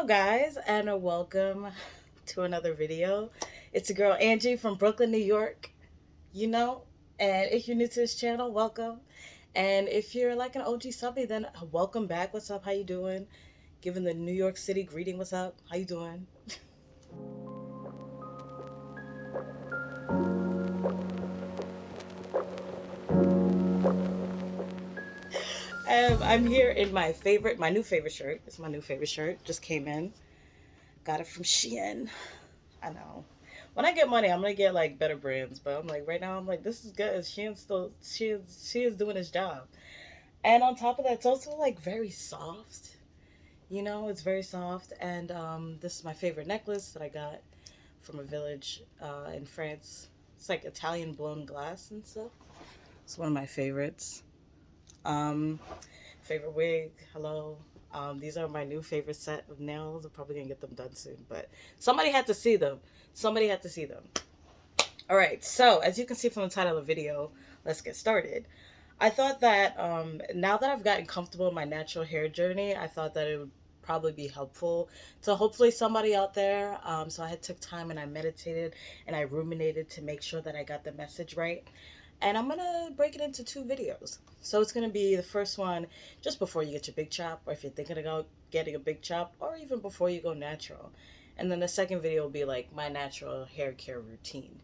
guys, and welcome to another video. It's a girl Angie from Brooklyn, New York. You know, and if you're new to this channel, welcome. And if you're like an OG subby, then welcome back. What's up? How you doing? Giving the New York City greeting. What's up? How you doing? I'm here in my new favorite shirt. It's my new favorite shirt. Just came in. Got it from Shein. I know. When I get money, I'm gonna get like better brands, but I'm like right now, I'm like this is good. She is doing his job, and on top of that, it's also like very soft. It's very soft, and this is my favorite necklace that I got from a village in France. It's like Italian blown glass and stuff. It's one of my favorites. Um, Favorite wig. Hello. These are my new favorite set of nails. I'm probably gonna get them done soon, but somebody had to see them. Somebody had to see them. All right. So as you can see from the title of the video, let's get started. I thought that now that I've gotten comfortable in my natural hair journey, I thought that it would probably be helpful to hopefully somebody out there. So I had took time and I meditated and I ruminated to make sure that I got the message right. And I'm gonna break it into two videos. So it's gonna be the first one just before you get your big chop, or if you're thinking about getting a big chop, or even before you go natural. And then the second video will be like my natural hair care routine.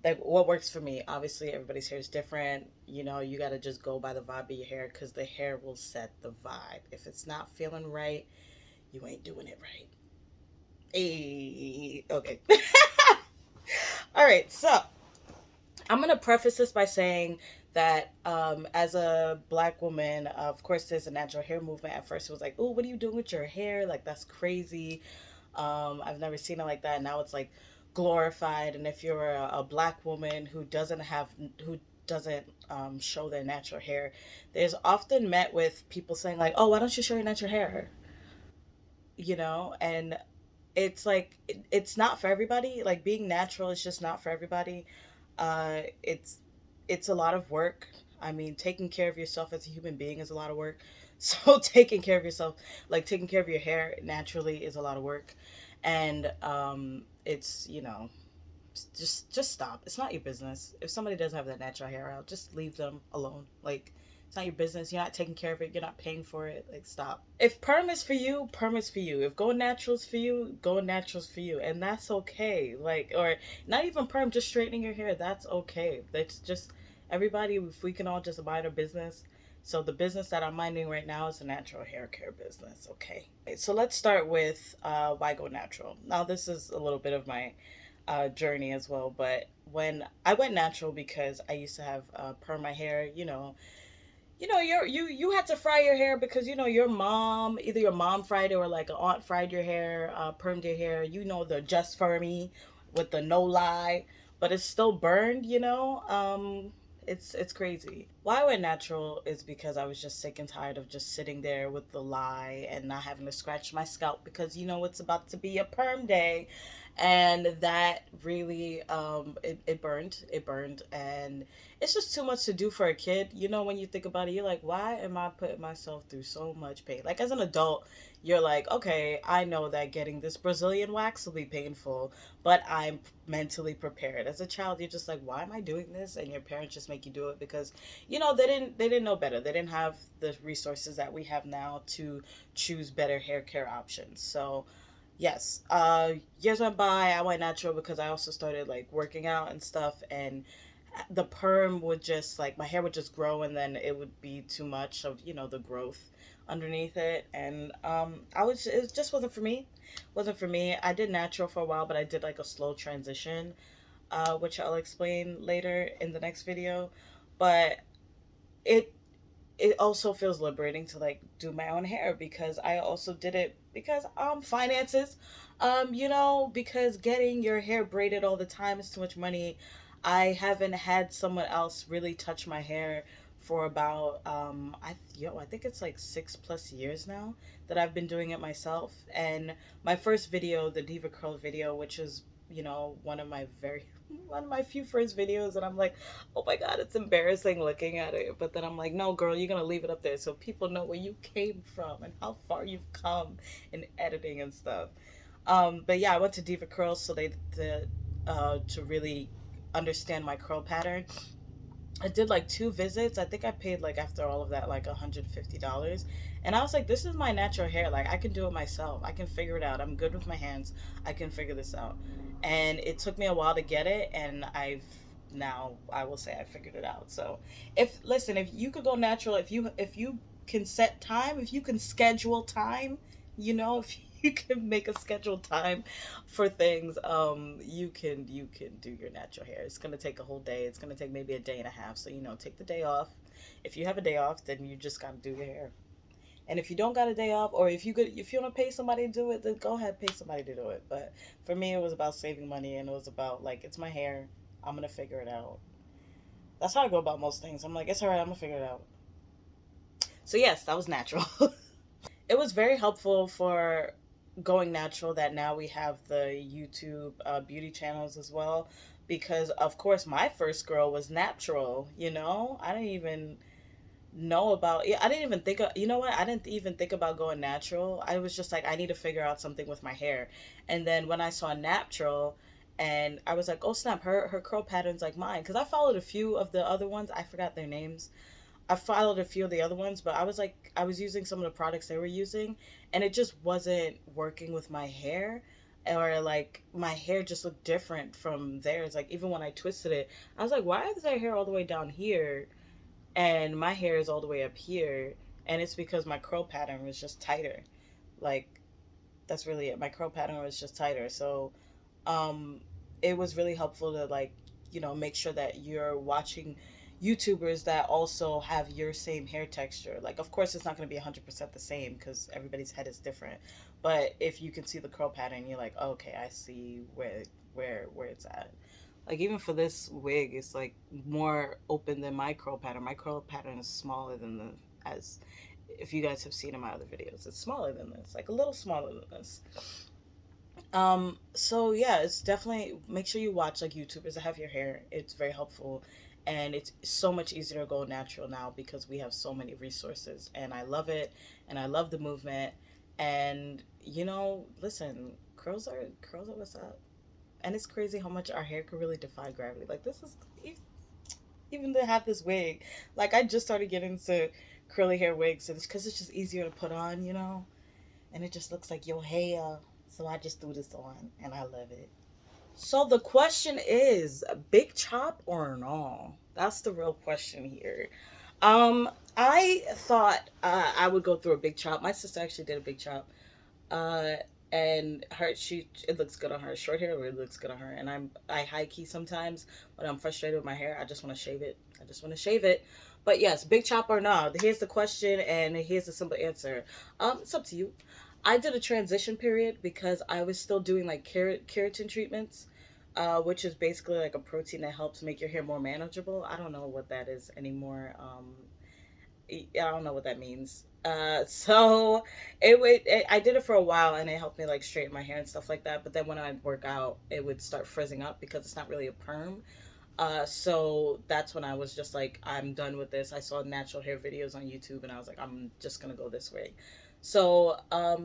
Like what works for me. Obviously, everybody's hair is different. You gotta just go by the vibe of your hair because the hair will set the vibe. If it's not feeling right, you ain't doing it right. Hey, okay. All right, so I'm going to preface this by saying that as a black woman, of course, there's a natural hair movement. At first, it was like, oh, what are you doing with your hair? Like, that's crazy. I've never seen it like that. Now it's like glorified. And if you're a black woman who doesn't show their natural hair, there's often met with people saying, like, oh, why don't you show your natural hair? And it's like, it's not for everybody. Like, being natural is just not for everybody. It's a lot of work. I mean, taking care of yourself as a human being is a lot of work. So taking care of yourself, like taking care of your hair naturally, is a lot of work. And it's just stop. It's not your business. If somebody doesn't have that natural hair out, just leave them alone. Like, it's not your business. You're not taking care of it. You're not paying for it. Like, stop. If perm is for you, perm is for you. If going natural's for you, going natural's for you. And that's okay. Like, or not even perm, just straightening your hair. That's okay. That's just everybody, if we can all just mind our business. So the business that I'm minding right now is a natural hair care business. Okay. So let's start with why go natural. Now, this is a little bit of my journey as well. But when I went natural, because I used to have perm my hair, you had to fry your hair because your mom, either your mom fried it or like an aunt fried your hair, permed your hair. The just for me with the no lie, but it's still burned. It's crazy. Why I went natural is because I was just sick and tired of just sitting there with the lie and not having to scratch my scalp because it's about to be a perm day, and that really it burned, and it's just too much to do for a kid. When you think about it, you're like, why am I putting myself through so much pain? Like, as an adult, you're like, okay, I know that getting this Brazilian wax will be painful, but I'm mentally prepared. As a child, you're just like, why am I doing this? And your parents just make you do it because they didn't know better. They didn't have the resources that we have now to choose better hair care options. So yes, years went by. I went natural because I also started like working out and stuff, and the perm would just, like, my hair would just grow, and then it would be too much of the growth underneath it. And it just wasn't for me. I did natural for a while, but I did like a slow transition, which I'll explain later in the next video. But it it also feels liberating to like do my own hair, because I also did it because finances. Because getting your hair braided all the time is too much money. I haven't had someone else really touch my hair for about I think it's like 6+ years now that I've been doing it myself. And my first video, the Diva Curl video, which is you know, one of my few first videos, and I'm like, oh my god, it's embarrassing looking at it. But then I'm like, no, girl, you're gonna leave it up there so people know where you came from and how far you've come in editing and stuff. But yeah, I went to Diva Curls so to really understand my curl pattern. I did like 2 visits. I think I paid like after all of that like $150. And I was like, this is my natural hair. Like I can do it myself. I can figure it out. I'm good with my hands. I can figure this out. And it took me a while to get it, and now I will say I figured it out. So if you could go natural, if you can set time, if you can schedule time, you know, if you can make a scheduled time for things, you can do your natural hair. It's gonna take a whole day. It's gonna take maybe a day and a half. So, you know, take the day off. If you have a day off, then you just gotta do your hair. And if you don't got a day off, or if you want to pay somebody to do it, then go ahead, pay somebody to do it. But for me, it was about saving money, and it was about like, it's my hair. I'm gonna figure it out. That's how I go about most things. I'm like, it's alright. I'm gonna figure it out. So yes, that was natural. It was very helpful for going natural that now we have the YouTube beauty channels as well, because of course my first girl was natural. You know, I didn't even know about, yeah, I didn't even think of, you know what, I didn't even think about going natural. I was just like, I need to figure out something with my hair. And then when I saw natural, and I was like, oh snap, her curl pattern's like mine, because I followed a few of the other ones. I forgot their names. I followed a few of the other ones, but I was like, I was using some of the products they were using, and it just wasn't working with my hair. Or like my hair just looked different from theirs. Like even when I twisted it, I was like, why is their hair all the way down here and my hair is all the way up here? And it's because my curl pattern was just tighter. Like that's really it. My curl pattern was just tighter. So um it was really helpful to, like, you know, make sure that you're watching YouTubers that also have your same hair texture. Like of course it's not going to be 100% the same because everybody's head is different, but if you can see the curl pattern, you're like, oh, okay, I see where it's at. Like even for this wig, it's like more open than my curl pattern. My curl pattern is smaller than the, as if you guys have seen in my other videos, it's smaller than this, like a little smaller than this. So yeah, it's definitely, make sure you watch like YouTubers that have your hair. It's very helpful, and it's so much easier to go natural now because we have so many resources, and I love it, and I love the movement. And you know, listen, curls are what's up. And it's crazy how much our hair could really defy gravity. Like this is, even to have this wig, like I just started getting into curly hair wigs, and it's because it's just easier to put on, you know, and it just looks like your hair. So I just threw this on, and I love it. So the question is, big chop or no? That's the real question here. I thought I would go through a big chop. My sister actually did a big chop. Uh, and it looks good on her. Short hair really looks good on her. And I high key sometimes when I'm frustrated with my hair, I just want to shave it. I just want to shave it. But yes, big chop or no? Here's the question, and here's the simple answer. It's up to you. I did a transition period because I was still doing like keratin treatments, which is basically like a protein that helps make your hair more manageable. I don't know what that is anymore. I don't know what that means. So I did it for a while, and it helped me like straighten my hair and stuff like that. But then when I'd work out, it would start frizzing up because it's not really a perm. So that's when I was just like, I'm done with this. I saw natural hair videos on YouTube, and I was like, I'm just gonna go this way. So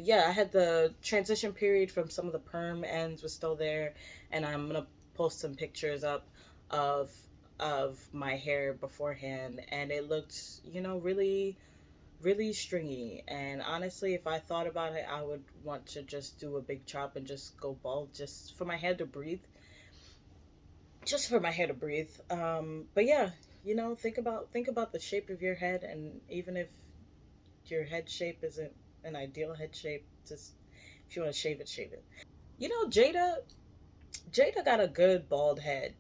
yeah, I had the transition period from some of the perm ends was still there, and I'm gonna post some pictures up of my hair beforehand, and it looked, you know, really really stringy. And honestly, if I thought about it, I would want to just do a big chop and just go bald, just for my hair to breathe, just for my hair to breathe. But yeah, you know, think about the shape of your head, and even if your head shape isn't an ideal head shape, just if you want to shave it, shave it. You know, Jada got a good bald head.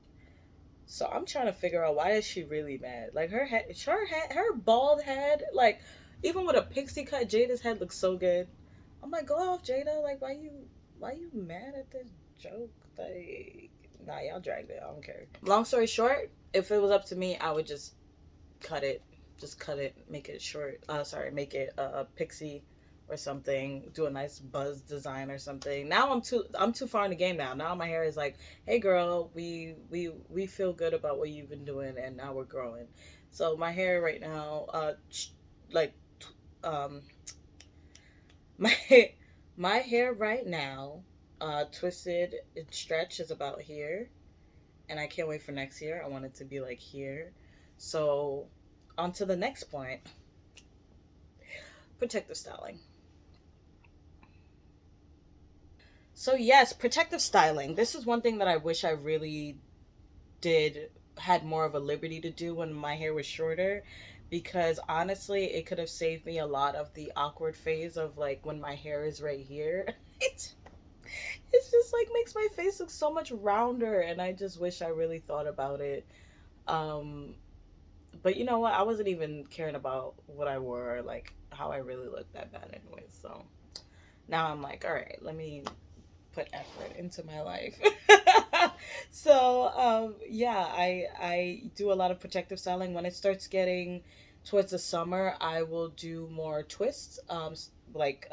So I'm trying to figure out, why is she really mad? Like her bald head, like even with a pixie cut, Jada's head looks so good. I'm like, go off, Jada. Like, why you mad at this joke? Like, nah, y'all dragged it. I don't care. Long story short, if it was up to me, I would just cut it. Just cut it, make it short. Sorry, make it pixie or something, do a nice buzz design or something. Now I'm too far in the game now. Now my hair is like, hey girl, we feel good about what you've been doing, and now we're growing. So my hair right now, like, um, my my hair right now, twisted and stretch is about here, and I can't wait for next year. I want it to be like here. So on to the next point, protective styling. So yes, protective styling. This is one thing that I wish I really did had more of a liberty to do when my hair was shorter, because honestly it could have saved me a lot of the awkward phase of like when my hair is right here. It's just like makes my face look so much rounder, and I just wish I really thought about it. Um but you know what? I wasn't even caring about what I wore or like how I really looked that bad anyway. So now I'm like, all right, let me put effort into my life. So yeah, I do a lot of protective styling. When it starts getting towards the summer, I will do more twists, like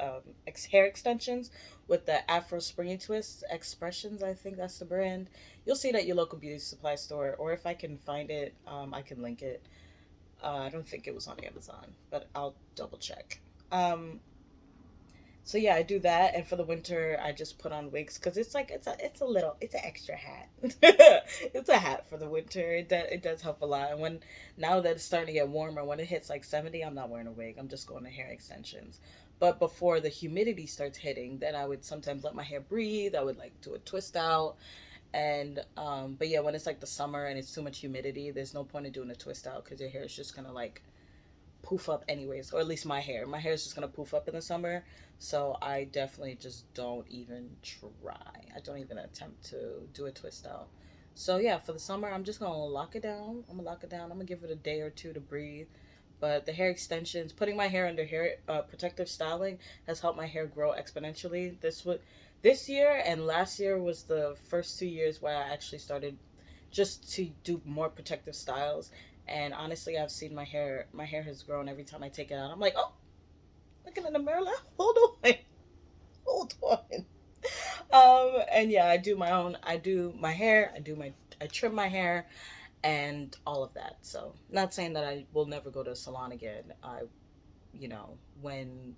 hair extensions with the Afro Springy Twist Expressions. I think that's the brand. You'll see it at your local beauty supply store, or if I can find it, I can link it. I don't think it was on Amazon, but I'll double check. Um, so yeah, I do that, and for the winter, I just put on wigs because it's like it's an extra hat. It's a hat for the winter. It does help a lot. And when now that it's starting to get warmer, when it hits like 70, I'm not wearing a wig. I'm just going to hair extensions. But before the humidity starts hitting, then I would sometimes let my hair breathe. I would like do a twist out, and but yeah, when it's like the summer and it's too much humidity, there's no point in doing a twist out because your hair is just gonna like poof up anyways, or at least my hair is just gonna poof up in the summer. So I definitely just don't even try. I don't even attempt to do a twist out. So yeah, for the summer, I'm just gonna lock it down. I'm gonna lock it down. I'm gonna give it a day or two to breathe. But the hair extensions, putting my hair under hair protective styling has helped my hair grow exponentially. This year and last year was the first 2 years where I actually started just to do more protective styles. And honestly, I've seen my hair has grown every time I take it out. I'm like, oh, looking in the mirror, like, hold on, hold on. And yeah, I do my hair, I trim my hair and all of that. So not saying that I will never go to a salon again. You know, when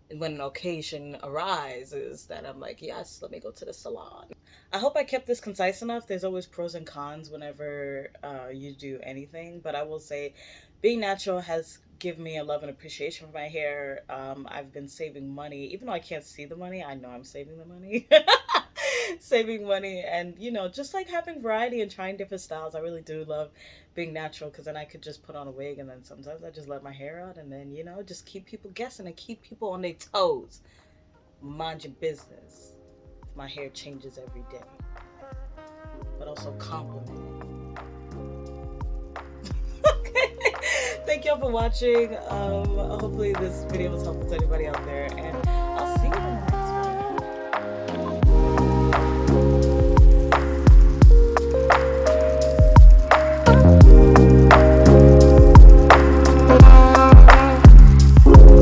an occasion arises that I'm like, yes, let me go to the salon. I hope I kept this concise enough. There's always pros and cons whenever you do anything, but I will say being natural has given me a love and appreciation for my hair. I've been saving money, even though I can't see the money, I know I'm saving the money. Saving money, and you know, just like having variety and trying different styles. I really do love being natural because then I could just put on a wig, and then sometimes I just let my hair out, and then, you know, just keep people guessing and keep people on their toes. Mind your business. My hair changes every day, but also compliment it. Okay. Thank y'all for watching. Hopefully this video was helpful to anybody out there,